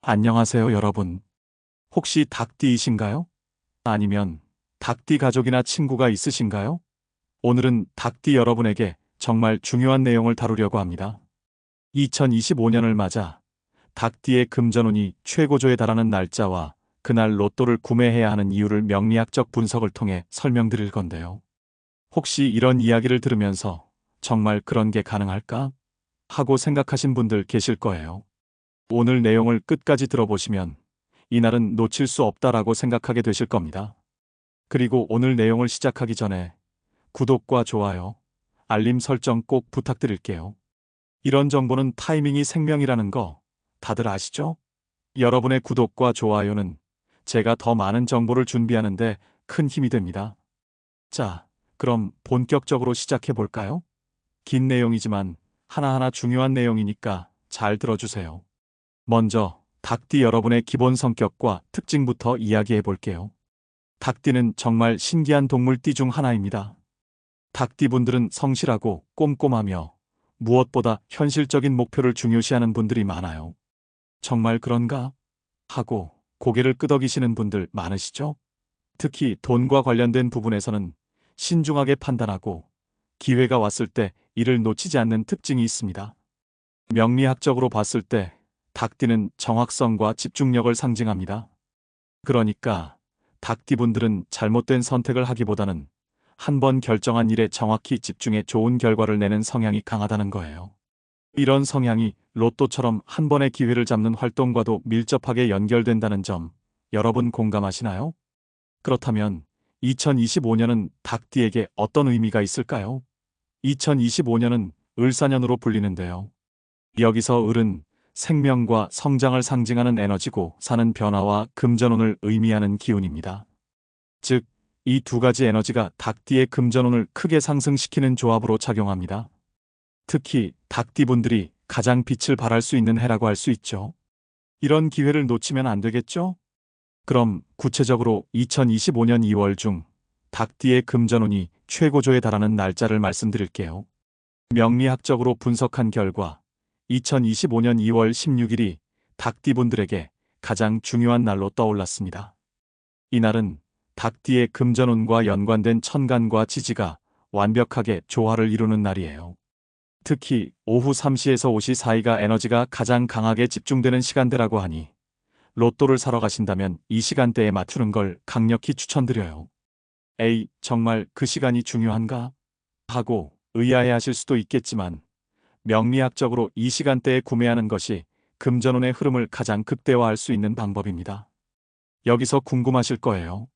안녕하세요, 여러분. 혹시 닭띠이신가요? 아니면 닭띠 가족이나 친구가 있으신가요? 오늘은 닭띠 여러분에게 정말 중요한 내용을 다루려고 합니다. 2025년을 맞아 닭띠의 금전운이 최고조에 달하는 날짜와 그날 로또를 구매해야 하는 이유를 명리학적 분석을 통해 설명드릴 건데요. 혹시 이런 이야기를 들으면서 정말 그런 게 가능할까? 하고 생각하신 분들 계실 거예요. 오늘 내용을 끝까지 들어보시면 이날은 놓칠 수 없다라고 생각하게 되실 겁니다. 그리고 오늘 내용을 시작하기 전에 구독과 좋아요, 알림 설정 꼭 부탁드릴게요. 이런 정보는 타이밍이 생명이라는 거 다들 아시죠? 여러분의 구독과 좋아요는 제가 더 많은 정보를 준비하는데 큰 힘이 됩니다. 자, 그럼 본격적으로 시작해 볼까요? 긴 내용이지만 하나하나 중요한 내용이니까 잘 들어주세요. 먼저 닭띠 여러분의 기본 성격과 특징부터 이야기해 볼게요. 닭띠는 정말 신기한 동물띠 중 하나입니다. 닭띠분들은 성실하고 꼼꼼하며 무엇보다 현실적인 목표를 중요시하는 분들이 많아요. 정말 그런가? 하고 고개를 끄덕이시는 분들 많으시죠? 특히 돈과 관련된 부분에서는 신중하게 판단하고 기회가 왔을 때 이를 놓치지 않는 특징이 있습니다. 명리학적으로 봤을 때 닭띠는 정확성과 집중력을 상징합니다. 그러니까 닭띠분들은 잘못된 선택을 하기보다는 한 번 결정한 일에 정확히 집중해 좋은 결과를 내는 성향이 강하다는 거예요. 이런 성향이 로또처럼 한 번의 기회를 잡는 활동과도 밀접하게 연결된다는 점 여러분 공감하시나요? 그렇다면 2025년은 닭띠에게 어떤 의미가 있을까요? 2025년은 을사년으로 불리는데요. 여기서 을은 생명과 성장을 상징하는 에너지고 사는 변화와 금전운을 의미하는 기운입니다. 즉, 이 두 가지 에너지가 닭띠의 금전운을 크게 상승시키는 조합으로 작용합니다. 특히 닭띠분들이 가장 빛을 발할 수 있는 해라고 할 수 있죠. 이런 기회를 놓치면 안 되겠죠? 그럼 구체적으로 2025년 2월 중 닭띠의 금전운이 최고조에 달하는 날짜를 말씀드릴게요. 명리학적으로 분석한 결과 2025년 2월 16일이 닭띠분들에게 가장 중요한 날로 떠올랐습니다. 이날은 닭띠의 금전운과 연관된 천간과 지지가 완벽하게 조화를 이루는 날이에요. 특히 오후 3시에서 5시 사이가 에너지가 가장 강하게 집중되는 시간대라고 하니 로또를 사러 가신다면 이 시간대에 맞추는 걸 강력히 추천드려요. 에이, 정말 그 시간이 중요한가? 하고 의아해하실 수도 있겠지만 명리학적으로 이 시간대에 구매하는 것이 금전운의 흐름을 가장 극대화할 수 있는 방법입니다. 여기서 궁금하실 거예요.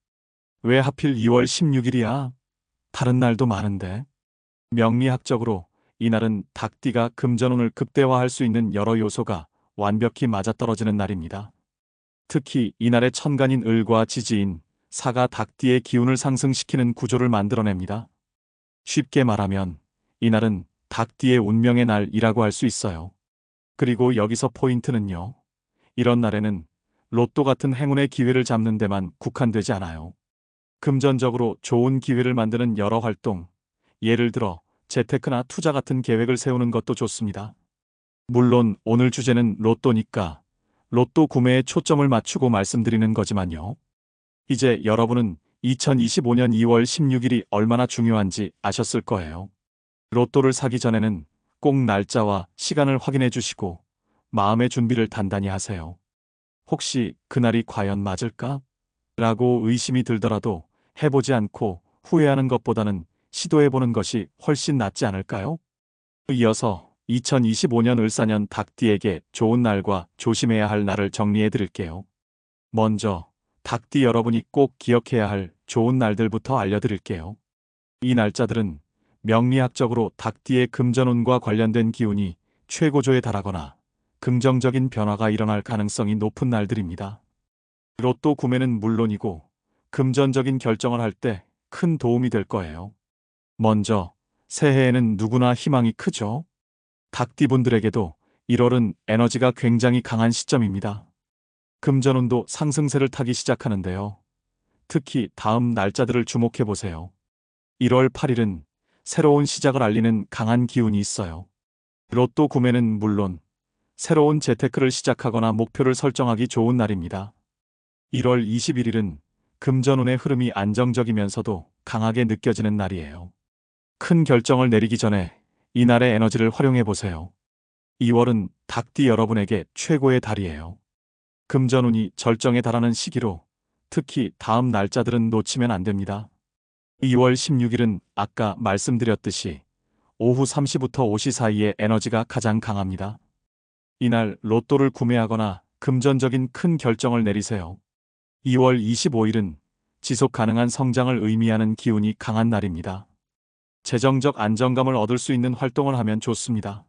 왜 하필 2월 16일이야? 다른 날도 많은데. 명리학적으로 이날은 닭띠가 금전운을 극대화할 수 있는 여러 요소가 완벽히 맞아떨어지는 날입니다. 특히 이날의 천간인 을과 지지인 사가 닭띠의 기운을 상승시키는 구조를 만들어냅니다. 쉽게 말하면 이날은 닭띠의 운명의 날이라고 할 수 있어요. 그리고 여기서 포인트는요. 이런 날에는 로또 같은 행운의 기회를 잡는 데만 국한되지 않아요. 금전적으로 좋은 기회를 만드는 여러 활동, 예를 들어 재테크나 투자 같은 계획을 세우는 것도 좋습니다. 물론 오늘 주제는 로또니까 로또 구매에 초점을 맞추고 말씀드리는 거지만요. 이제 여러분은 2025년 2월 16일이 얼마나 중요한지 아셨을 거예요. 로또를 사기 전에는 꼭 날짜와 시간을 확인해 주시고 마음의 준비를 단단히 하세요. 혹시 그날이 과연 맞을까? 라고 의심이 들더라도 해보지 않고 후회하는 것보다는 시도해보는 것이 훨씬 낫지 않을까요? 이어서 2025년 을사년 닭띠에게 좋은 날과 조심해야 할 날을 정리해 드릴게요. 먼저 닭띠 여러분이 꼭 기억해야 할 좋은 날들부터 알려드릴게요. 이 날짜들은 명리학적으로 닭띠의 금전운과 관련된 기운이 최고조에 달하거나 긍정적인 변화가 일어날 가능성이 높은 날들입니다. 로또 구매는 물론이고 금전적인 결정을 할 때 큰 도움이 될 거예요. 먼저 새해에는 누구나 희망이 크죠. 닭띠분들에게도 1월은 에너지가 굉장히 강한 시점입니다. 금전운도 상승세를 타기 시작하는데요. 특히 다음 날짜들을 주목해 보세요. 1월 8일은 새로운 시작을 알리는 강한 기운이 있어요. 로또 구매는 물론 새로운 재테크를 시작하거나 목표를 설정하기 좋은 날입니다. 1월 21일은 금전운의 흐름이 안정적이면서도 강하게 느껴지는 날이에요. 큰 결정을 내리기 전에 이날의 에너지를 활용해 보세요. 2월은 닭띠 여러분에게 최고의 달이에요. 금전운이 절정에 달하는 시기로 특히 다음 날짜들은 놓치면 안 됩니다. 2월 16일은 아까 말씀드렸듯이 오후 3시부터 5시 사이에 에너지가 가장 강합니다. 이날 로또를 구매하거나 금전적인 큰 결정을 내리세요. 2월 25일은 지속 가능한 성장을 의미하는 기운이 강한 날입니다. 재정적 안정감을 얻을 수 있는 활동을 하면 좋습니다.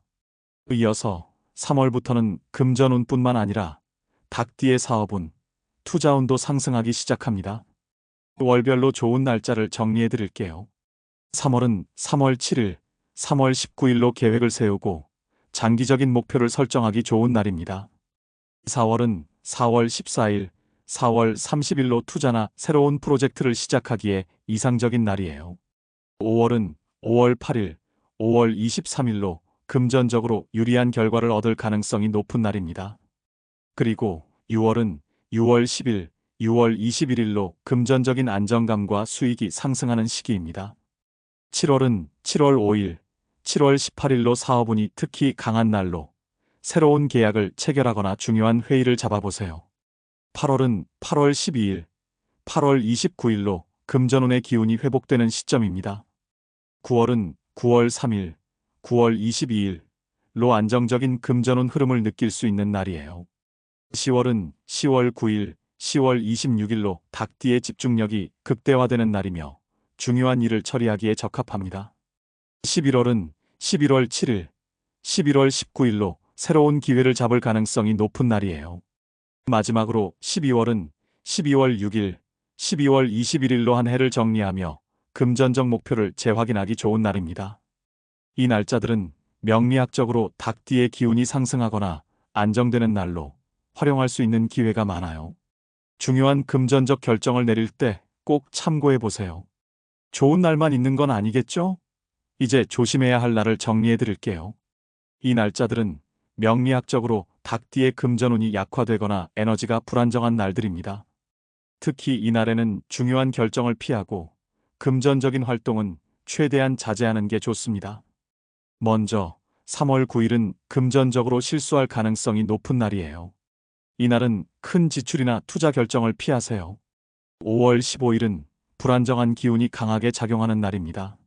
이어서 3월부터는 금전운뿐만 아니라 닭띠의 사업운, 투자운도 상승하기 시작합니다. 월별로 좋은 날짜를 정리해 드릴게요. 3월은 3월 7일, 3월 19일로 계획을 세우고 장기적인 목표를 설정하기 좋은 날입니다. 4월은 4월 14일, 4월 30일로 투자나 새로운 프로젝트를 시작하기에 이상적인 날이에요. 5월은 5월 8일, 5월 23일로 금전적으로 유리한 결과를 얻을 가능성이 높은 날입니다. 그리고 6월은 6월 10일, 6월 21일로 금전적인 안정감과 수익이 상승하는 시기입니다. 7월은 7월 5일, 7월 18일로 사업운이 특히 강한 날로 새로운 계약을 체결하거나 중요한 회의를 잡아보세요. 8월은 8월 12일, 8월 29일로 금전운의 기운이 회복되는 시점입니다. 9월은 9월 3일, 9월 22일로 안정적인 금전운 흐름을 느낄 수 있는 날이에요. 10월은 10월 9일, 10월 26일로 닭띠의 집중력이 극대화되는 날이며 중요한 일을 처리하기에 적합합니다. 11월은 11월 7일, 11월 19일로 새로운 기회를 잡을 가능성이 높은 날이에요. 마지막으로 12월은 12월 6일, 12월 21일로 한 해를 정리하며 금전적 목표를 재확인하기 좋은 날입니다. 이 날짜들은 명리학적으로 닭띠의 기운이 상승하거나 안정되는 날로 활용할 수 있는 기회가 많아요. 중요한 금전적 결정을 내릴 때 꼭 참고해 보세요. 좋은 날만 있는 건 아니겠죠? 이제 조심해야 할 날을 정리해 드릴게요. 이 날짜들은 명리학적으로 닭띠의 금전운이 약화되거나 에너지가 불안정한 날들입니다. 특히 이날에는 중요한 결정을 피하고 금전적인 활동은 최대한 자제하는 게 좋습니다. 먼저 3월 9일은 금전적으로 실수할 가능성이 높은 날이에요. 이날은 큰 지출이나 투자 결정을 피하세요. 5월 15일은 불안정한 기운이 강하게 작용하는 날입니다.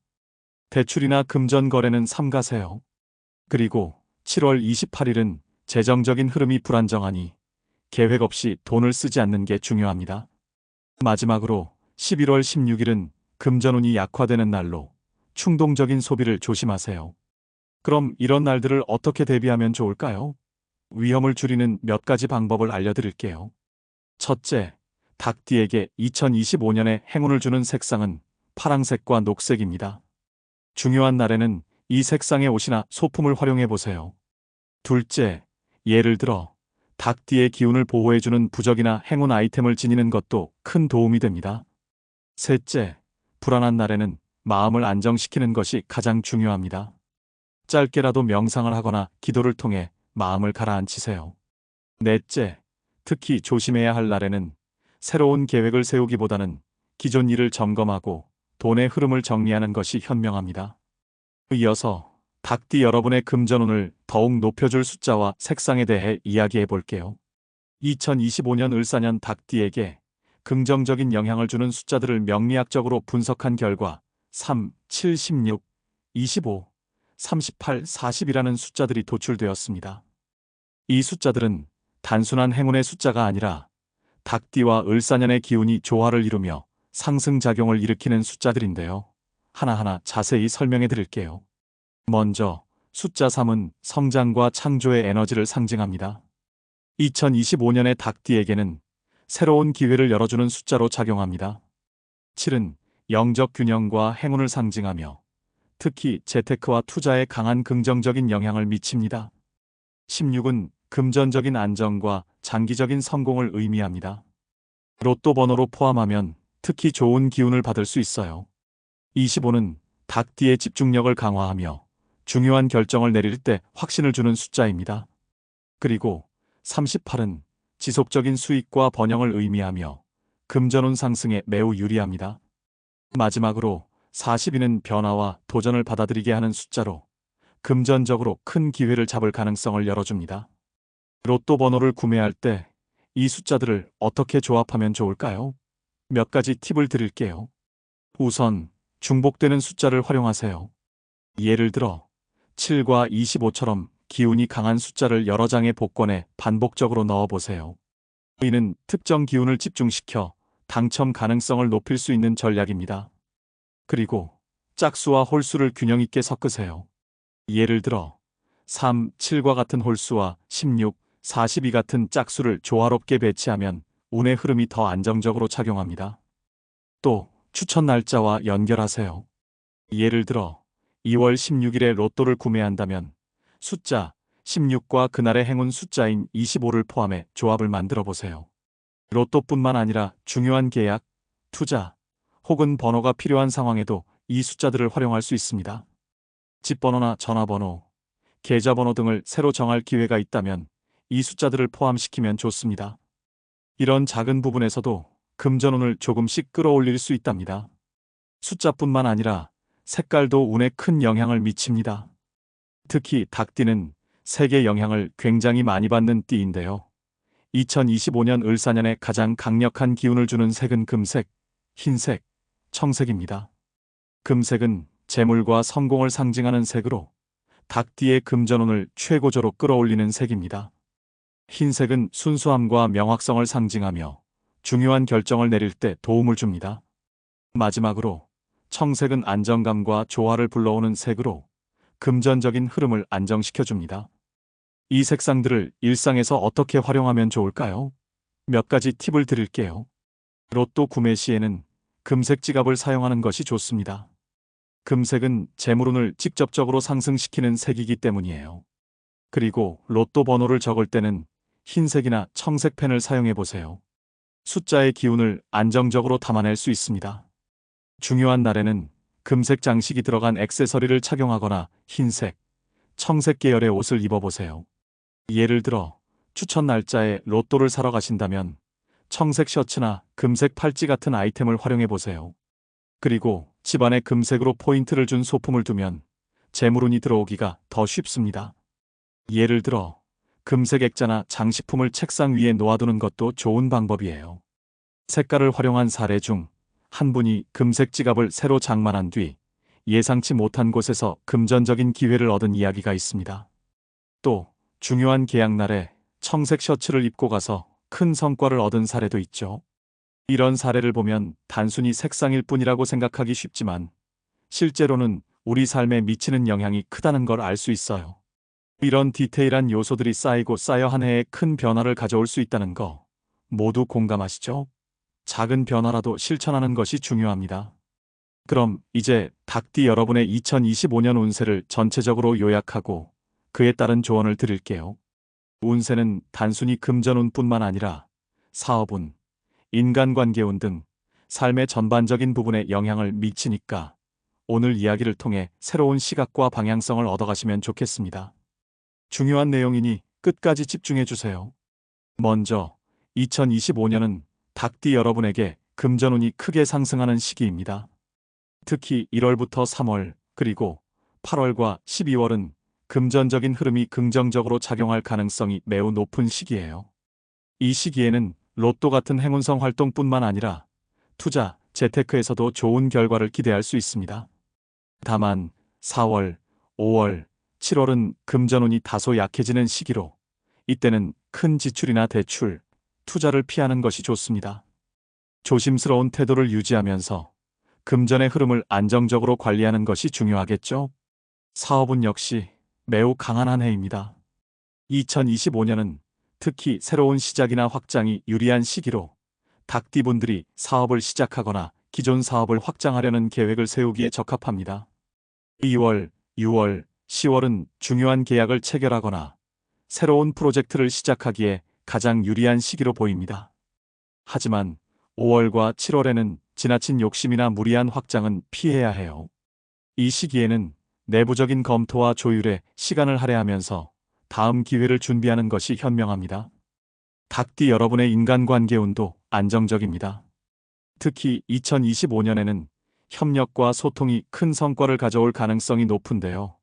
대출이나 금전 거래는 삼가세요. 그리고 7월 28일은 재정적인 흐름이 불안정하니 계획 없이 돈을 쓰지 않는 게 중요합니다. 마지막으로 11월 16일은 금전운이 약화되는 날로 충동적인 소비를 조심하세요. 그럼 이런 날들을 어떻게 대비하면 좋을까요? 위험을 줄이는 몇 가지 방법을 알려드릴게요. 첫째, 닭띠에게 2025년에 행운을 주는 색상은 파랑색과 녹색입니다. 중요한 날에는 이 색상의 옷이나 소품을 활용해 보세요. 둘째, 예를 들어 닭띠의 기운을 보호해주는 부적이나 행운 아이템을 지니는 것도 큰 도움이 됩니다. 셋째, 불안한 날에는 마음을 안정시키는 것이 가장 중요합니다. 짧게라도 명상을 하거나 기도를 통해 마음을 가라앉히세요. 넷째, 특히 조심해야 할 날에는 새로운 계획을 세우기보다는 기존 일을 점검하고 돈의 흐름을 정리하는 것이 현명합니다. 이어서 닭띠 여러분의 금전운을 더욱 높여줄 숫자와 색상에 대해 이야기해 볼게요. 2025년 을사년 닭띠에게 긍정적인 영향을 주는 숫자들을 명리학적으로 분석한 결과 3, 7, 16, 25, 38, 40이라는 숫자들이 도출되었습니다. 이 숫자들은 단순한 행운의 숫자가 아니라 닭띠와 을사년의 기운이 조화를 이루며 상승작용을 일으키는 숫자들인데요. 하나하나 자세히 설명해 드릴게요. 먼저 숫자 3은 성장과 창조의 에너지를 상징합니다. 2025년의 닭띠에게는 새로운 기회를 열어주는 숫자로 작용합니다. 7은 영적 균형과 행운을 상징하며 특히 재테크와 투자에 강한 긍정적인 영향을 미칩니다. 16은 금전적인 안정과 장기적인 성공을 의미합니다. 로또 번호로 포함하면 특히 좋은 기운을 받을 수 있어요. 25는 닭띠의 집중력을 강화하며 중요한 결정을 내릴 때 확신을 주는 숫자입니다. 그리고 38은 지속적인 수익과 번영을 의미하며 금전운 상승에 매우 유리합니다. 마지막으로 42는 변화와 도전을 받아들이게 하는 숫자로 금전적으로 큰 기회를 잡을 가능성을 열어줍니다. 로또 번호를 구매할 때 이 숫자들을 어떻게 조합하면 좋을까요? 몇 가지 팁을 드릴게요. 우선 중복되는 숫자를 활용하세요. 예를 들어 7과 25처럼 기운이 강한 숫자를 여러 장의 복권에 반복적으로 넣어보세요. 이는 특정 기운을 집중시켜 당첨 가능성을 높일 수 있는 전략입니다. 그리고 짝수와 홀수를 균형 있게 섞으세요. 예를 들어 3, 7과 같은 홀수와 16, 42 같은 짝수를 조화롭게 배치하면 운의 흐름이 더 안정적으로 작용합니다. 또 추천 날짜와 연결하세요. 예를 들어 2월 16일에 로또를 구매한다면 숫자 16과 그날의 행운 숫자인 25를 포함해 조합을 만들어 보세요. 로또뿐만 아니라 중요한 계약, 투자, 혹은 번호가 필요한 상황에도 이 숫자들을 활용할 수 있습니다. 집번호나 전화번호, 계좌번호 등을 새로 정할 기회가 있다면 이 숫자들을 포함시키면 좋습니다. 이런 작은 부분에서도 금전운을 조금씩 끌어올릴 수 있답니다. 숫자뿐만 아니라 색깔도 운에 큰 영향을 미칩니다. 특히 닭띠는 색의 영향을 굉장히 많이 받는 띠인데요. 2025년 을사년에 가장 강력한 기운을 주는 색은 금색, 흰색, 청색입니다. 금색은 재물과 성공을 상징하는 색으로 닭띠의 금전운을 최고조로 끌어올리는 색입니다. 흰색은 순수함과 명확성을 상징하며 중요한 결정을 내릴 때 도움을 줍니다. 마지막으로 청색은 안정감과 조화를 불러오는 색으로 금전적인 흐름을 안정시켜줍니다. 이 색상들을 일상에서 어떻게 활용하면 좋을까요? 몇 가지 팁을 드릴게요. 로또 구매 시에는 금색 지갑을 사용하는 것이 좋습니다. 금색은 재물운을 직접적으로 상승시키는 색이기 때문이에요. 그리고 로또 번호를 적을 때는 흰색이나 청색 펜을 사용해 보세요. 숫자의 기운을 안정적으로 담아낼 수 있습니다. 중요한 날에는 금색 장식이 들어간 액세서리를 착용하거나 흰색, 청색 계열의 옷을 입어보세요. 예를 들어 추천 날짜에 로또를 사러 가신다면 청색 셔츠나 금색 팔찌 같은 아이템을 활용해 보세요. 그리고 집안에 금색으로 포인트를 준 소품을 두면 재물운이 들어오기가 더 쉽습니다. 예를 들어 금색 액자나 장식품을 책상 위에 놓아두는 것도 좋은 방법이에요. 색깔을 활용한 사례 중 한 분이 금색 지갑을 새로 장만한 뒤 예상치 못한 곳에서 금전적인 기회를 얻은 이야기가 있습니다. 또 중요한 계약날에 청색 셔츠를 입고 가서 큰 성과를 얻은 사례도 있죠. 이런 사례를 보면 단순히 색상일 뿐이라고 생각하기 쉽지만 실제로는 우리 삶에 미치는 영향이 크다는 걸 알 수 있어요. 이런 디테일한 요소들이 쌓이고 쌓여 한 해에 큰 변화를 가져올 수 있다는 거 모두 공감하시죠? 작은 변화라도 실천하는 것이 중요합니다. 그럼 이제 닭띠 여러분의 2025년 운세를 전체적으로 요약하고 그에 따른 조언을 드릴게요. 운세는 단순히 금전운뿐만 아니라 사업운, 인간관계운 등 삶의 전반적인 부분에 영향을 미치니까 오늘 이야기를 통해 새로운 시각과 방향성을 얻어가시면 좋겠습니다. 중요한 내용이니 끝까지 집중해 주세요. 먼저 2025년은 닭띠 여러분에게 금전운이 크게 상승하는 시기입니다. 특히 1월부터 3월 그리고 8월과 12월은 금전적인 흐름이 긍정적으로 작용할 가능성이 매우 높은 시기예요. 이 시기에는 로또 같은 행운성 활동뿐만 아니라 투자, 재테크에서도 좋은 결과를 기대할 수 있습니다. 다만 4월, 5월, 7월은 금전운이 다소 약해지는 시기로 이때는 큰 지출이나 대출, 투자를 피하는 것이 좋습니다. 조심스러운 태도를 유지하면서 금전의 흐름을 안정적으로 관리하는 것이 중요하겠죠? 사업은 역시 매우 강한 한 해입니다. 2025년은 특히 새로운 시작이나 확장이 유리한 시기로 닭띠분들이 사업을 시작하거나 기존 사업을 확장하려는 계획을 세우기에 적합합니다. 2월, 6월, 10월은 중요한 계약을 체결하거나 새로운 프로젝트를 시작하기에 가장 유리한 시기로 보입니다. 하지만 5월과 7월에는 지나친 욕심이나 무리한 확장은 피해야 해요. 이 시기에는 내부적인 검토와 조율에 시간을 할애하면서 다음 기회를 준비하는 것이 현명합니다. 닭띠 여러분의 인간관계 운도 안정적입니다. 특히 2025년에는 협력과 소통이 큰 성과를 가져올 가능성이 높은데요.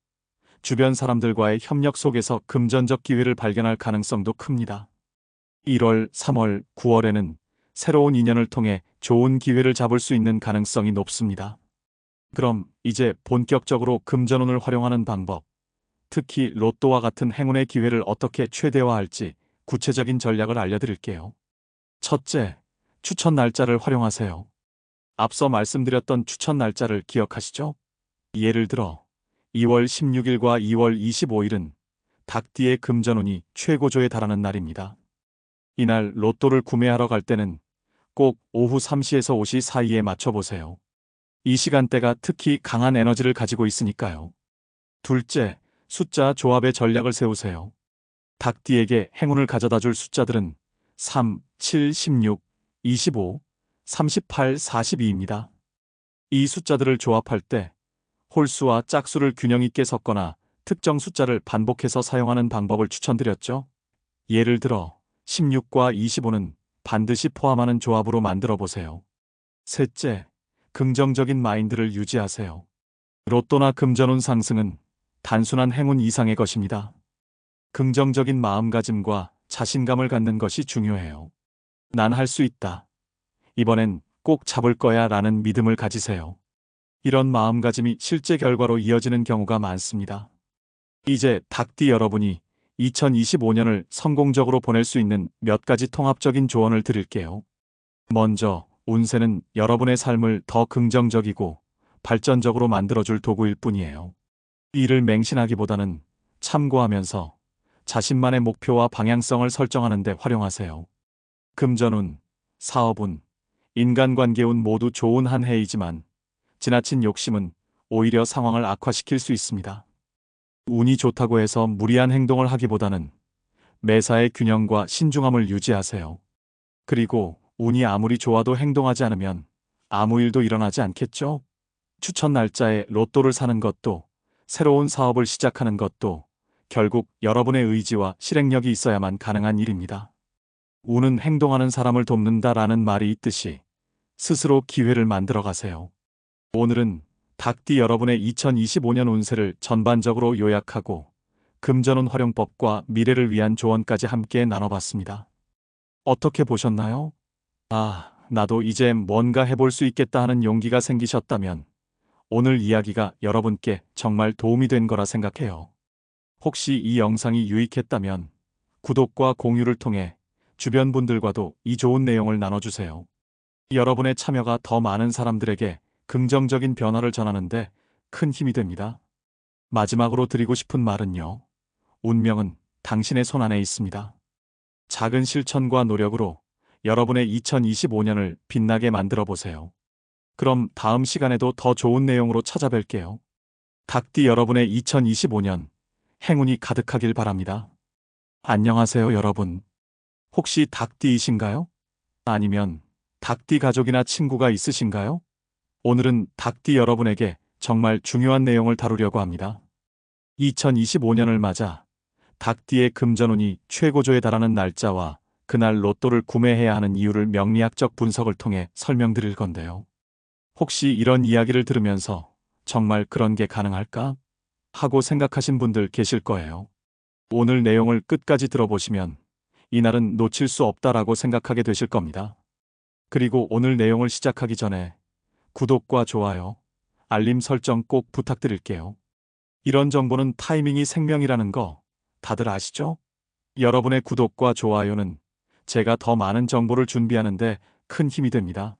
주변 사람들과의 협력 속에서 금전적 기회를 발견할 가능성도 큽니다. 1월, 3월, 9월에는 새로운 인연을 통해 좋은 기회를 잡을 수 있는 가능성이 높습니다. 그럼 이제 본격적으로 금전운을 활용하는 방법, 특히 로또와 같은 행운의 기회를 어떻게 최대화할지 구체적인 전략을 알려드릴게요. 첫째, 추천 날짜를 활용하세요. 앞서 말씀드렸던 추천 날짜를 기억하시죠? 예를 들어 2월 16일과 2월 25일은 닭띠의 금전운이 최고조에 달하는 날입니다. 이날 로또를 구매하러 갈 때는 꼭 오후 3시에서 5시 사이에 맞춰보세요. 이 시간대가 특히 강한 에너지를 가지고 있으니까요. 둘째, 숫자 조합의 전략을 세우세요. 닭띠에게 행운을 가져다 줄 숫자들은 3, 7, 16, 25, 38, 42입니다. 이 숫자들을 조합할 때 홀수와 짝수를 균형 있게 섞거나 특정 숫자를 반복해서 사용하는 방법을 추천드렸죠. 예를 들어 16과 25는 반드시 포함하는 조합으로 만들어 보세요. 셋째, 긍정적인 마인드를 유지하세요. 로또나 금전운 상승은 단순한 행운 이상의 것입니다. 긍정적인 마음가짐과 자신감을 갖는 것이 중요해요. 난 할 수 있다. 이번엔 꼭 잡을 거야 라는 믿음을 가지세요. 이런 마음가짐이 실제 결과로 이어지는 경우가 많습니다. 이제 닭띠 여러분이 2025년을 성공적으로 보낼 수 있는 몇 가지 통합적인 조언을 드릴게요. 먼저, 운세는 여러분의 삶을 더 긍정적이고 발전적으로 만들어줄 도구일 뿐이에요. 이를 맹신하기보다는 참고하면서 자신만의 목표와 방향성을 설정하는 데 활용하세요. 금전운, 사업운, 인간관계운 모두 좋은 한 해이지만 지나친 욕심은 오히려 상황을 악화시킬 수 있습니다. 운이 좋다고 해서 무리한 행동을 하기보다는 매사의 균형과 신중함을 유지하세요. 그리고 운이 아무리 좋아도 행동하지 않으면 아무 일도 일어나지 않겠죠? 추천 날짜에 로또를 사는 것도, 새로운 사업을 시작하는 것도 결국 여러분의 의지와 실행력이 있어야만 가능한 일입니다. 운은 행동하는 사람을 돕는다라는 말이 있듯이 스스로 기회를 만들어 가세요. 오늘은 닭띠 여러분의 2025년 운세를 전반적으로 요약하고 금전운 활용법과 미래를 위한 조언까지 함께 나눠봤습니다. 어떻게 보셨나요? 아, 나도 이제 뭔가 해볼 수 있겠다 하는 용기가 생기셨다면 오늘 이야기가 여러분께 정말 도움이 된 거라 생각해요. 혹시 이 영상이 유익했다면 구독과 공유를 통해 주변 분들과도 이 좋은 내용을 나눠주세요. 여러분의 참여가 더 많은 사람들에게 긍정적인 변화를 전하는데 큰 힘이 됩니다. 마지막으로 드리고 싶은 말은요. 운명은 당신의 손 안에 있습니다. 작은 실천과 노력으로 여러분의 2025년을 빛나게 만들어 보세요. 그럼 다음 시간에도 더 좋은 내용으로 찾아뵐게요. 닭띠 여러분의 2025년 행운이 가득하길 바랍니다. 안녕하세요, 여러분. 혹시 닭띠이신가요? 아니면 닭띠 가족이나 친구가 있으신가요? 오늘은 닭띠 여러분에게 정말 중요한 내용을 다루려고 합니다. 2025년을 맞아 닭띠의 금전운이 최고조에 달하는 날짜와 그날 로또를 구매해야 하는 이유를 명리학적 분석을 통해 설명드릴 건데요. 혹시 이런 이야기를 들으면서 정말 그런 게 가능할까? 하고 생각하신 분들 계실 거예요. 오늘 내용을 끝까지 들어보시면 이날은 놓칠 수 없다라고 생각하게 되실 겁니다. 그리고 오늘 내용을 시작하기 전에 구독과 좋아요, 알림 설정 꼭 부탁드릴게요. 이런 정보는 타이밍이 생명이라는 거 다들 아시죠? 여러분의 구독과 좋아요는 제가 더 많은 정보를 준비하는데 큰 힘이 됩니다.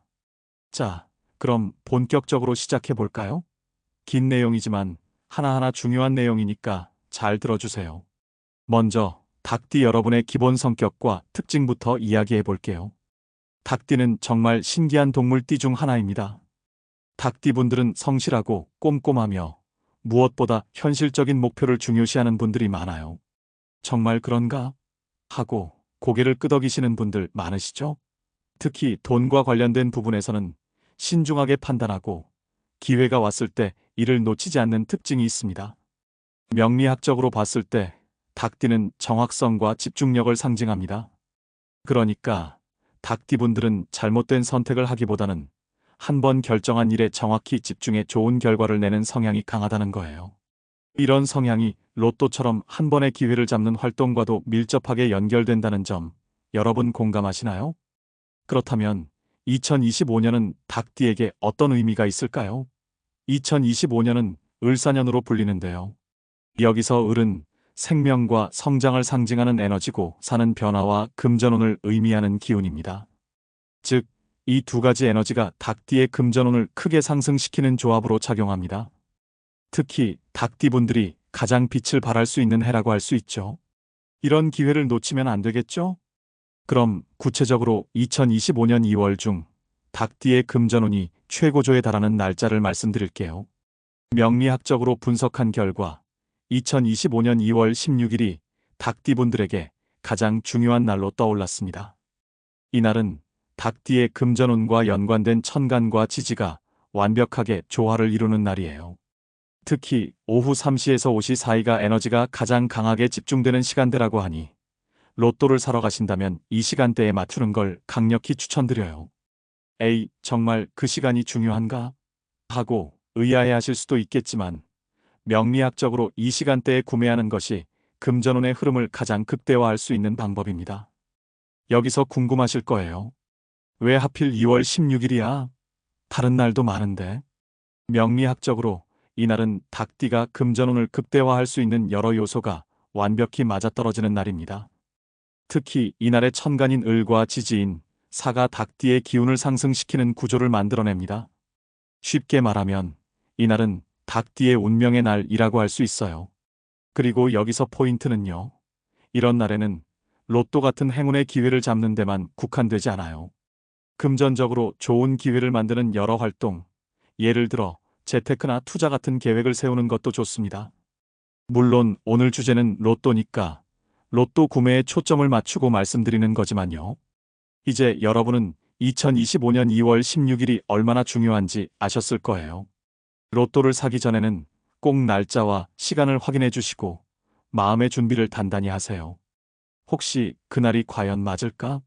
자, 그럼 본격적으로 시작해 볼까요? 긴 내용이지만 하나하나 중요한 내용이니까 잘 들어주세요. 먼저 닭띠 여러분의 기본 성격과 특징부터 이야기해 볼게요. 닭띠는 정말 신기한 동물띠 중 하나입니다. 닭띠분들은 성실하고 꼼꼼하며 무엇보다 현실적인 목표를 중요시하는 분들이 많아요. 정말 그런가? 하고 고개를 끄덕이시는 분들 많으시죠? 특히 돈과 관련된 부분에서는 신중하게 판단하고 기회가 왔을 때 이를 놓치지 않는 특징이 있습니다. 명리학적으로 봤을 때 닭띠는 정확성과 집중력을 상징합니다. 그러니까 닭띠분들은 잘못된 선택을 하기보다는 한 번 결정한 일에 정확히 집중해 좋은 결과를 내는 성향이 강하다는 거예요. 이런 성향이 로또처럼 한 번의 기회를 잡는 활동과도 밀접하게 연결된다는 점, 여러분 공감하시나요? 그렇다면 2025년은 닭띠에게 어떤 의미가 있을까요? 2025년은 을사년으로 불리는데요. 여기서 을은 생명과 성장을 상징하는 에너지고 사는 변화와 금전운을 의미하는 기운입니다. 즉, 이 두 가지 에너지가 닭띠의 금전운을 크게 상승시키는 조합으로 작용합니다. 특히 닭띠분들이 가장 빛을 발할 수 있는 해라고 할 수 있죠. 이런 기회를 놓치면 안 되겠죠? 그럼 구체적으로 2025년 2월 중 닭띠의 금전운이 최고조에 달하는 날짜를 말씀드릴게요. 명리학적으로 분석한 결과 2025년 2월 16일이 닭띠분들에게 가장 중요한 날로 떠올랐습니다. 이날은 닭띠의 금전운과 연관된 천간과 지지가 완벽하게 조화를 이루는 날이에요. 특히 오후 3시에서 5시 사이가 에너지가 가장 강하게 집중되는 시간대라고 하니 로또를 사러 가신다면 이 시간대에 맞추는 걸 강력히 추천드려요. 에이, 정말 그 시간이 중요한가? 하고 의아해하실 수도 있겠지만 명리학적으로 이 시간대에 구매하는 것이 금전운의 흐름을 가장 극대화할 수 있는 방법입니다. 여기서 궁금하실 거예요. 왜 하필 2월 16일이야? 다른 날도 많은데. 명리학적으로 이날은 닭띠가 금전운을 극대화할 수 있는 여러 요소가 완벽히 맞아떨어지는 날입니다. 특히 이날의 천간인 을과 지지인 사가 닭띠의 기운을 상승시키는 구조를 만들어냅니다. 쉽게 말하면 이날은 닭띠의 운명의 날이라고 할 수 있어요. 그리고 여기서 포인트는요. 이런 날에는 로또 같은 행운의 기회를 잡는 데만 국한되지 않아요. 금전적으로 좋은 기회를 만드는 여러 활동, 예를 들어 재테크나 투자 같은 계획을 세우는 것도 좋습니다. 물론 오늘 주제는 로또니까 로또 구매에 초점을 맞추고 말씀드리는 거지만요. 이제 여러분은 2025년 2월 16일이 얼마나 중요한지 아셨을 거예요. 로또를 사기 전에는 꼭 날짜와 시간을 확인해 주시고 마음의 준비를 단단히 하세요. 혹시 그날이 과연 맞을까?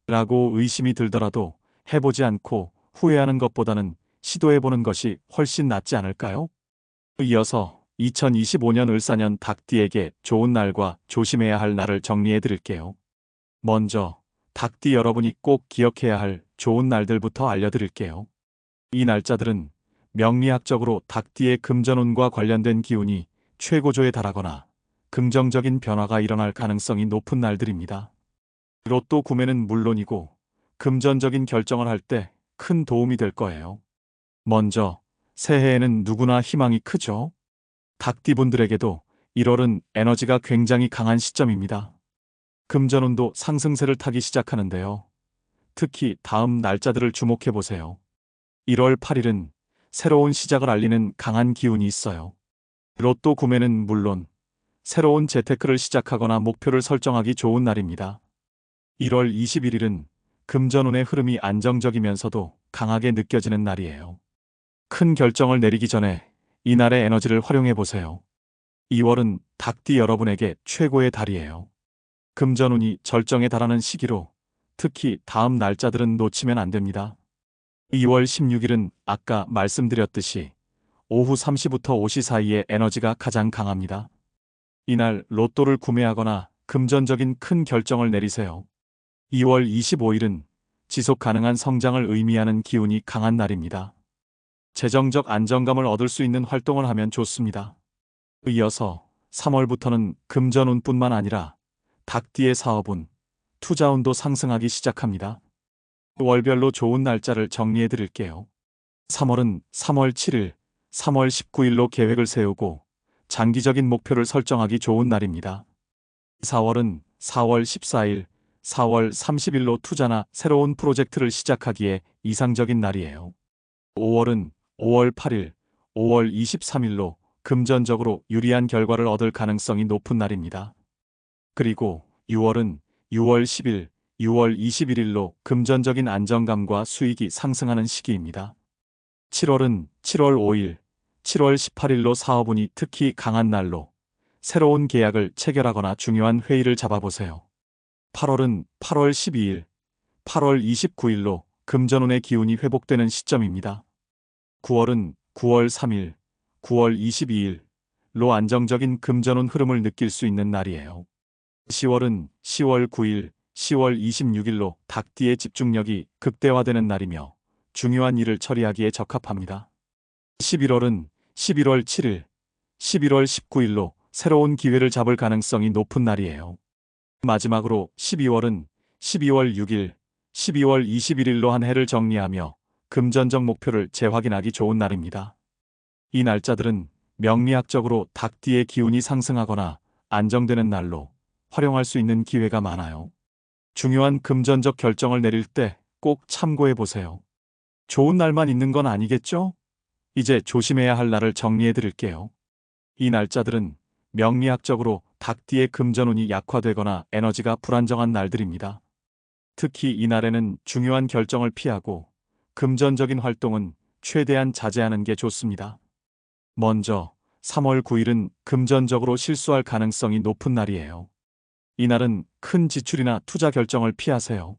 라고 의심이 들더라도 해보지 않고 후회하는 것보다는 시도해보는 것이 훨씬 낫지 않을까요? 이어서 2025년 을사년 닭띠에게 좋은 날과 조심해야 할 날을 정리해 드릴게요. 먼저 닭띠 여러분이 꼭 기억해야 할 좋은 날들부터 알려드릴게요. 이 날짜들은 명리학적으로 닭띠의 금전운과 관련된 기운이 최고조에 달하거나 긍정적인 변화가 일어날 가능성이 높은 날들입니다. 로또 구매는 물론이고 금전적인 결정을 할 때 큰 도움이 될 거예요. 먼저 새해에는 누구나 희망이 크죠. 닭띠분들에게도 1월은 에너지가 굉장히 강한 시점입니다. 금전운도 상승세를 타기 시작하는데요. 특히 다음 날짜들을 주목해 보세요. 1월 8일은 새로운 시작을 알리는 강한 기운이 있어요. 로또 구매는 물론 새로운 재테크를 시작하거나 목표를 설정하기 좋은 날입니다. 1월 21일은 금전운의 흐름이 안정적이면서도 강하게 느껴지는 날이에요. 큰 결정을 내리기 전에 이날의 에너지를 활용해 보세요. 2월은 닭띠 여러분에게 최고의 달이에요. 금전운이 절정에 달하는 시기로 특히 다음 날짜들은 놓치면 안 됩니다. 2월 16일은 아까 말씀드렸듯이 오후 3시부터 5시 사이에 에너지가 가장 강합니다. 이날 로또를 구매하거나 금전적인 큰 결정을 내리세요. 2월 25일은 지속 가능한 성장을 의미하는 기운이 강한 날입니다. 재정적 안정감을 얻을 수 있는 활동을 하면 좋습니다. 이어서 3월부터는 금전운뿐만 아니라 닭띠의 사업운, 투자운도 상승하기 시작합니다. 월별로 좋은 날짜를 정리해 드릴게요. 3월은 3월 7일, 3월 19일로 계획을 세우고 장기적인 목표를 설정하기 좋은 날입니다. 4월은 4월 14일, 4월 30일로 투자나 새로운 프로젝트를 시작하기에 이상적인 날이에요. 5월은 5월 8일, 5월 23일로 금전적으로 유리한 결과를 얻을 가능성이 높은 날입니다. 그리고 6월은 6월 10일, 6월 21일로 금전적인 안정감과 수익이 상승하는 시기입니다. 7월은 7월 5일, 7월 18일로 사업운이 특히 강한 날로 새로운 계약을 체결하거나 중요한 회의를 잡아보세요. 8월은 8월 12일, 8월 29일로 금전운의 기운이 회복되는 시점입니다. 9월은 9월 3일, 9월 22일로 안정적인 금전운 흐름을 느낄 수 있는 날이에요. 10월은 10월 9일, 10월 26일로 닭띠의 집중력이 극대화되는 날이며 중요한 일을 처리하기에 적합합니다. 11월은 11월 7일, 11월 19일로 새로운 기회를 잡을 가능성이 높은 날이에요. 마지막으로 12월은 12월 6일, 12월 21일로 한 해를 정리하며 금전적 목표를 재확인하기 좋은 날입니다. 이 날짜들은 명리학적으로 닭띠의 기운이 상승하거나 안정되는 날로 활용할 수 있는 기회가 많아요. 중요한 금전적 결정을 내릴 때 꼭 참고해 보세요. 좋은 날만 있는 건 아니겠죠? 이제 조심해야 할 날을 정리해 드릴게요. 이 날짜들은 명리학적으로 닭띠의 금전운이 약화되거나 에너지가 불안정한 날들입니다. 특히 이날에는 중요한 결정을 피하고 금전적인 활동은 최대한 자제하는 게 좋습니다. 먼저 3월 9일은 금전적으로 실수할 가능성이 높은 날이에요. 이날은 큰 지출이나 투자 결정을 피하세요.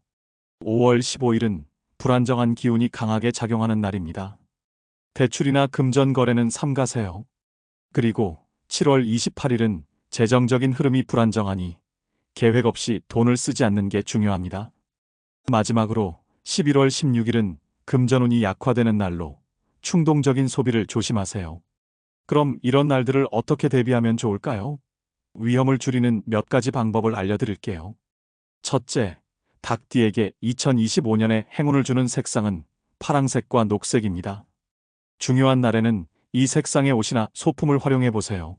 5월 15일은 불안정한 기운이 강하게 작용하는 날입니다. 대출이나 금전 거래는 삼가세요. 그리고 7월 28일은 재정적인 흐름이 불안정하니 계획 없이 돈을 쓰지 않는 게 중요합니다. 마지막으로 11월 16일은 금전운이 약화되는 날로 충동적인 소비를 조심하세요. 그럼 이런 날들을 어떻게 대비하면 좋을까요? 위험을 줄이는 몇 가지 방법을 알려드릴게요. 첫째, 닭띠에게 2025년에 행운을 주는 색상은 파랑색과 녹색입니다. 중요한 날에는 이 색상의 옷이나 소품을 활용해 보세요.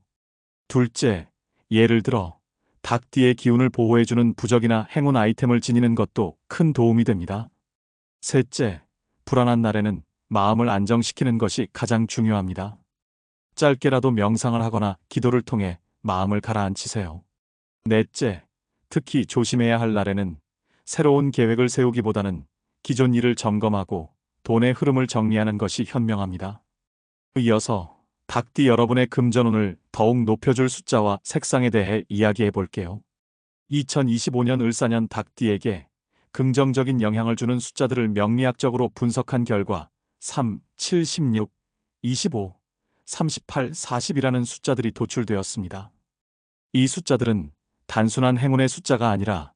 둘째, 예를 들어 닭띠의 기운을 보호해주는 부적이나 행운 아이템을 지니는 것도 큰 도움이 됩니다. 셋째, 불안한 날에는 마음을 안정시키는 것이 가장 중요합니다. 짧게라도 명상을 하거나 기도를 통해 마음을 가라앉히세요. 넷째, 특히 조심해야 할 날에는 새로운 계획을 세우기보다는 기존 일을 점검하고 돈의 흐름을 정리하는 것이 현명합니다. 이어서 닭띠 여러분의 금전운을 더욱 높여줄 숫자와 색상에 대해 이야기해 볼게요. 2025년 을사년 닭띠에게 긍정적인 영향을 주는 숫자들을 명리학적으로 분석한 결과 3, 7, 16, 25, 38, 40이라는 숫자들이 도출되었습니다. 이 숫자들은 단순한 행운의 숫자가 아니라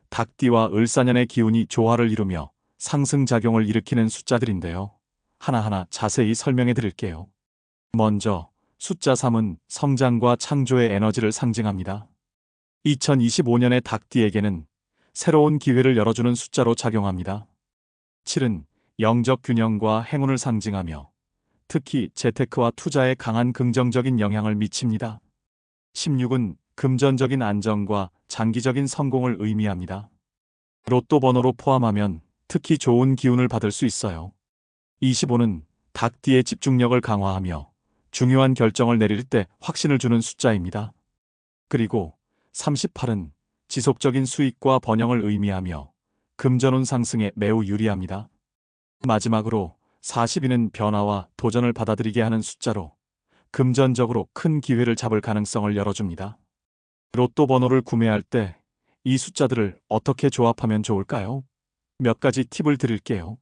닭띠와 을사년의 기운이 조화를 이루며 상승작용을 일으키는 숫자들인데요. 하나하나 자세히 설명해 드릴게요. 먼저 숫자 3은 성장과 창조의 에너지를 상징합니다. 2025년의 닭띠에게는 새로운 기회를 열어주는 숫자로 작용합니다. 7은 영적 균형과 행운을 상징하며 특히 재테크와 투자에 강한 긍정적인 영향을 미칩니다. 16은 금전적인 안정과 장기적인 성공을 의미합니다. 로또 번호로 포함하면 특히 좋은 기운을 받을 수 있어요. 25는 닭띠의 집중력을 강화하며 중요한 결정을 내릴 때 확신을 주는 숫자입니다. 그리고 38은 지속적인 수익과 번영을 의미하며 금전운 상승에 매우 유리합니다. 마지막으로 42는 변화와 도전을 받아들이게 하는 숫자로 금전적으로 큰 기회를 잡을 가능성을 열어줍니다. 로또 번호를 구매할 때 이 숫자들을 어떻게 조합하면 좋을까요? 몇 가지 팁을 드릴게요.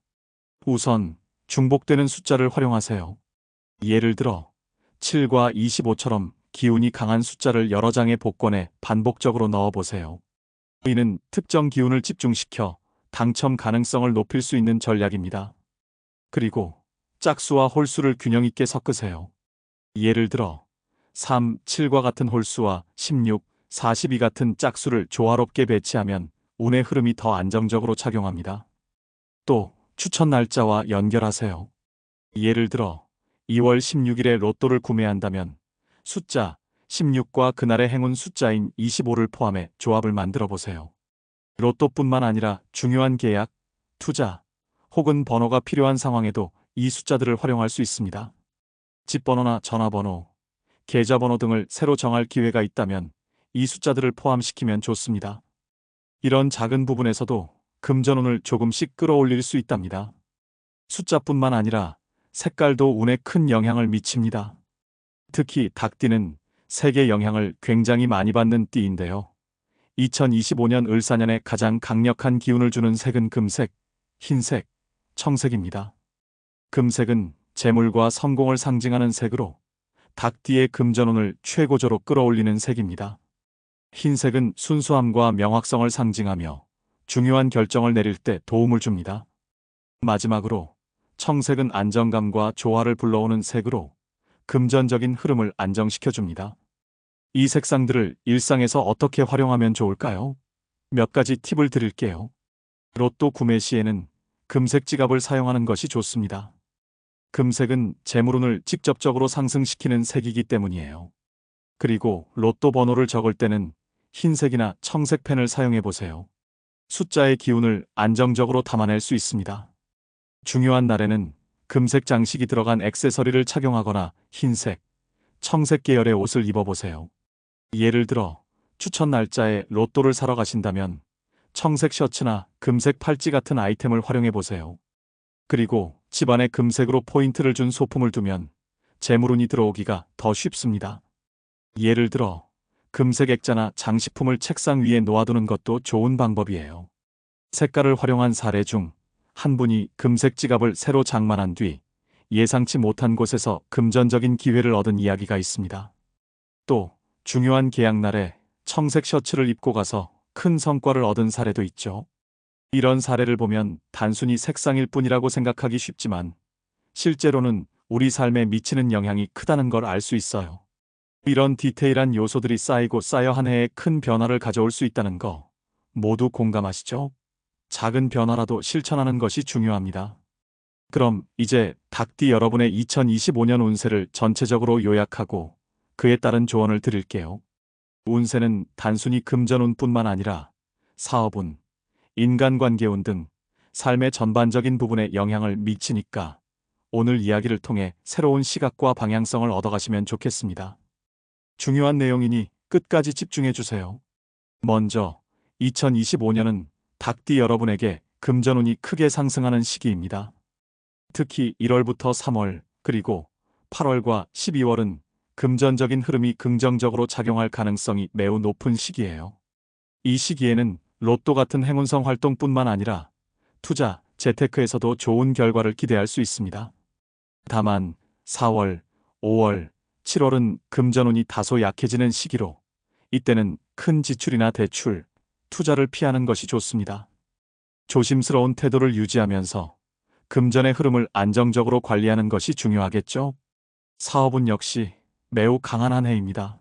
우선 중복되는 숫자를 활용하세요. 예를 들어 7과 25처럼 기운이 강한 숫자를 여러 장의 복권에 반복적으로 넣어보세요. 이는 특정 기운을 집중시켜 당첨 가능성을 높일 수 있는 전략입니다. 그리고 짝수와 홀수를 균형 있게 섞으세요. 예를 들어 3, 7과 같은 홀수와 16, 42 같은 짝수를 조화롭게 배치하면 운의 흐름이 더 안정적으로 작용합니다. 또 추천 날짜와 연결하세요. 예를 들어 2월 16일에 로또를 구매한다면 숫자 16과 그날의 행운 숫자인 25를 포함해 조합을 만들어 보세요. 로또뿐만 아니라 중요한 계약, 투자, 혹은 번호가 필요한 상황에도 이 숫자들을 활용할 수 있습니다. 집번호나 전화번호, 계좌번호 등을 새로 정할 기회가 있다면 이 숫자들을 포함시키면 좋습니다. 이런 작은 부분에서도 금전운을 조금씩 끌어올릴 수 있답니다. 숫자뿐만 아니라 색깔도 운에 큰 영향을 미칩니다. 특히 닭띠는 색의 영향을 굉장히 많이 받는 띠인데요. 2025년 을사년에 가장 강력한 기운을 주는 색은 금색, 흰색, 청색입니다. 금색은 재물과 성공을 상징하는 색으로 닭띠의 금전운을 최고조로 끌어올리는 색입니다. 흰색은 순수함과 명확성을 상징하며 중요한 결정을 내릴 때 도움을 줍니다. 마지막으로 청색은 안정감과 조화를 불러오는 색으로 금전적인 흐름을 안정시켜줍니다. 이 색상들을 일상에서 어떻게 활용하면 좋을까요? 몇 가지 팁을 드릴게요. 로또 구매 시에는 금색 지갑을 사용하는 것이 좋습니다. 금색은 재물운을 직접적으로 상승시키는 색이기 때문이에요. 그리고 로또 번호를 적을 때는 흰색이나 청색 펜을 사용해 보세요. 숫자의 기운을 안정적으로 담아낼 수 있습니다. 중요한 날에는 금색 장식이 들어간 액세서리를 착용하거나 흰색, 청색 계열의 옷을 입어보세요. 예를 들어 추천 날짜에 로또를 사러 가신다면 청색 셔츠나 금색 팔찌 같은 아이템을 활용해 보세요. 그리고 집안에 금색으로 포인트를 준 소품을 두면 재물운이 들어오기가 더 쉽습니다. 예를 들어 금색 액자나 장식품을 책상 위에 놓아두는 것도 좋은 방법이에요. 색깔을 활용한 사례 중 한 분이 금색 지갑을 새로 장만한 뒤 예상치 못한 곳에서 금전적인 기회를 얻은 이야기가 있습니다. 또 중요한 계약날에 청색 셔츠를 입고 가서 큰 성과를 얻은 사례도 있죠. 이런 사례를 보면 단순히 색상일 뿐이라고 생각하기 쉽지만 실제로는 우리 삶에 미치는 영향이 크다는 걸 알 수 있어요. 이런 디테일한 요소들이 쌓이고 쌓여 한 해에 큰 변화를 가져올 수 있다는 거 모두 공감하시죠? 작은 변화라도 실천하는 것이 중요합니다. 그럼 이제 닭띠 여러분의 2025년 운세를 전체적으로 요약하고 그에 따른 조언을 드릴게요. 운세는 단순히 금전운뿐만 아니라 사업운, 인간관계운 등 삶의 전반적인 부분에 영향을 미치니까 오늘 이야기를 통해 새로운 시각과 방향성을 얻어가시면 좋겠습니다. 중요한 내용이니 끝까지 집중해 주세요. 먼저 2025년은 닭띠 여러분에게 금전운이 크게 상승하는 시기입니다. 특히 1월부터 3월 그리고 8월과 12월은 금전적인 흐름이 긍정적으로 작용할 가능성이 매우 높은 시기예요. 이 시기에는 로또 같은 행운성 활동뿐만 아니라 투자, 재테크에서도 좋은 결과를 기대할 수 있습니다. 다만 4월, 5월, 7월은 금전운이 다소 약해지는 시기로 이때는 큰 지출이나 대출, 투자를 피하는 것이 좋습니다. 조심스러운 태도를 유지하면서 금전의 흐름을 안정적으로 관리하는 것이 중요하겠죠? 사업은 역시 매우 강한 한 해입니다.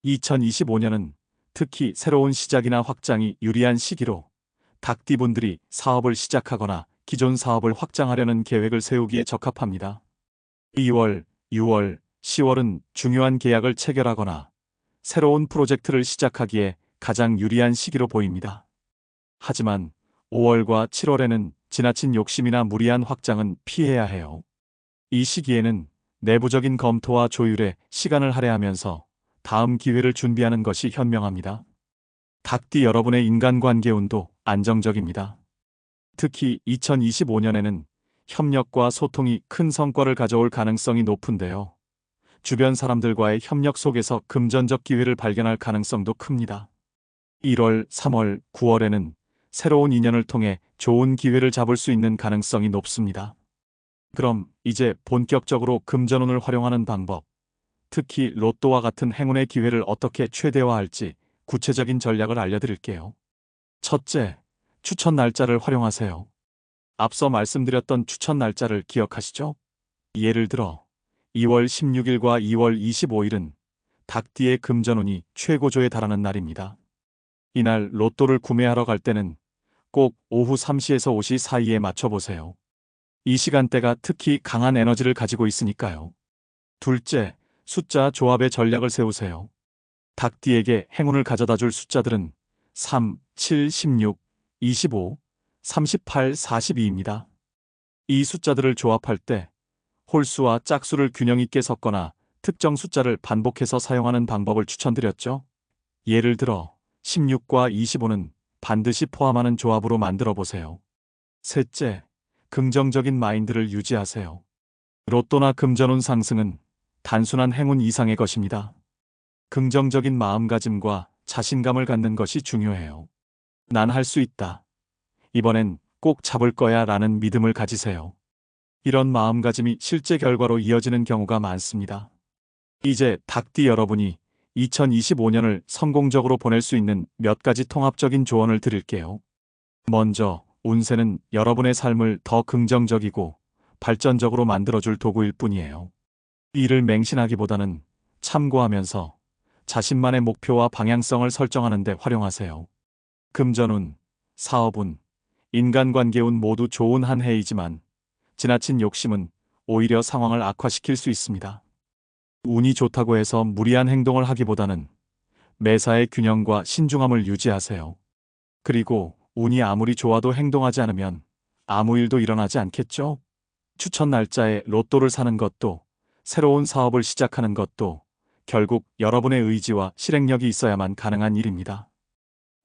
2025년은 특히 새로운 시작이나 확장이 유리한 시기로 닭띠분들이 사업을 시작하거나 기존 사업을 확장하려는 계획을 세우기에 적합합니다. 2월, 6월, 10월은 중요한 계약을 체결하거나 새로운 프로젝트를 시작하기에 가장 유리한 시기로 보입니다. 하지만 5월과 7월에는 지나친 욕심이나 무리한 확장은 피해야 해요. 이 시기에는 내부적인 검토와 조율에 시간을 할애하면서 다음 기회를 준비하는 것이 현명합니다. 닭띠 여러분의 인간관계운도 안정적입니다. 특히 2025년에는 협력과 소통이 큰 성과를 가져올 가능성이 높은데요. 주변 사람들과의 협력 속에서 금전적 기회를 발견할 가능성도 큽니다. 1월, 3월, 9월에는 새로운 인연을 통해 좋은 기회를 잡을 수 있는 가능성이 높습니다. 그럼 이제 본격적으로 금전운을 활용하는 방법, 특히 로또와 같은 행운의 기회를 어떻게 최대화할지 구체적인 전략을 알려드릴게요. 첫째, 추천 날짜를 활용하세요. 앞서 말씀드렸던 추천 날짜를 기억하시죠? 예를 들어 2월 16일과 2월 25일은 닭띠의 금전운이 최고조에 달하는 날입니다. 이날 로또를 구매하러 갈 때는 꼭 오후 3시에서 5시 사이에 맞춰보세요. 이 시간대가 특히 강한 에너지를 가지고 있으니까요. 둘째, 숫자 조합의 전략을 세우세요. 닭띠에게 행운을 가져다 줄 숫자들은 3, 7, 16, 25, 38, 42입니다. 이 숫자들을 조합할 때 홀수와 짝수를 균형 있게 섞거나 특정 숫자를 반복해서 사용하는 방법을 추천드렸죠. 예를 들어 16과 25는 반드시 포함하는 조합으로 만들어 보세요. 셋째, 긍정적인 마인드를 유지하세요. 로또나 금전운 상승은 단순한 행운 이상의 것입니다. 긍정적인 마음가짐과 자신감을 갖는 것이 중요해요. 난 할 수 있다. 이번엔 꼭 잡을 거야 라는 믿음을 가지세요. 이런 마음가짐이 실제 결과로 이어지는 경우가 많습니다. 이제 닭띠 여러분이 2025년을 성공적으로 보낼 수 있는 몇 가지 통합적인 조언을 드릴게요. 먼저, 운세는 여러분의 삶을 더 긍정적이고 발전적으로 만들어줄 도구일 뿐이에요. 이를 맹신하기보다는 참고하면서 자신만의 목표와 방향성을 설정하는 데 활용하세요. 금전운, 사업운, 인간관계운 모두 좋은 한 해이지만 지나친 욕심은 오히려 상황을 악화시킬 수 있습니다. 운이 좋다고 해서 무리한 행동을 하기보다는 매사의 균형과 신중함을 유지하세요. 그리고 운이 아무리 좋아도 행동하지 않으면 아무 일도 일어나지 않겠죠? 추천 날짜에 로또를 사는 것도, 새로운 사업을 시작하는 것도 결국 여러분의 의지와 실행력이 있어야만 가능한 일입니다.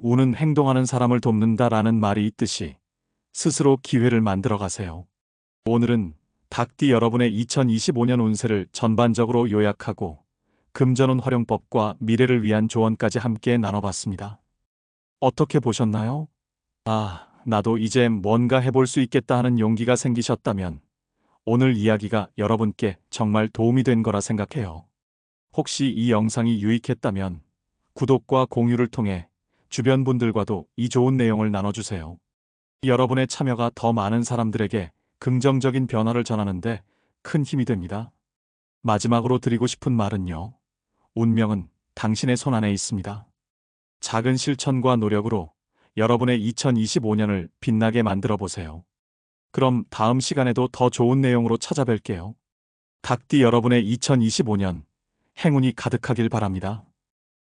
운은 행동하는 사람을 돕는다라는 말이 있듯이 스스로 기회를 만들어 가세요. 오늘은 닭띠 여러분의 2025년 운세를 전반적으로 요약하고 금전운 활용법과 미래를 위한 조언까지 함께 나눠봤습니다. 어떻게 보셨나요? 아, 나도 이제 뭔가 해볼 수 있겠다 하는 용기가 생기셨다면 오늘 이야기가 여러분께 정말 도움이 된 거라 생각해요. 혹시 이 영상이 유익했다면 구독과 공유를 통해 주변 분들과도 이 좋은 내용을 나눠주세요. 여러분의 참여가 더 많은 사람들에게 긍정적인 변화를 전하는데 큰 힘이 됩니다. 마지막으로 드리고 싶은 말은요. 운명은 당신의 손 안에 있습니다. 작은 실천과 노력으로 여러분의 2025년을 빛나게 만들어 보세요. 그럼 다음 시간에도 더 좋은 내용으로 찾아뵐게요. 닭띠 여러분의 2025년 행운이 가득하길 바랍니다.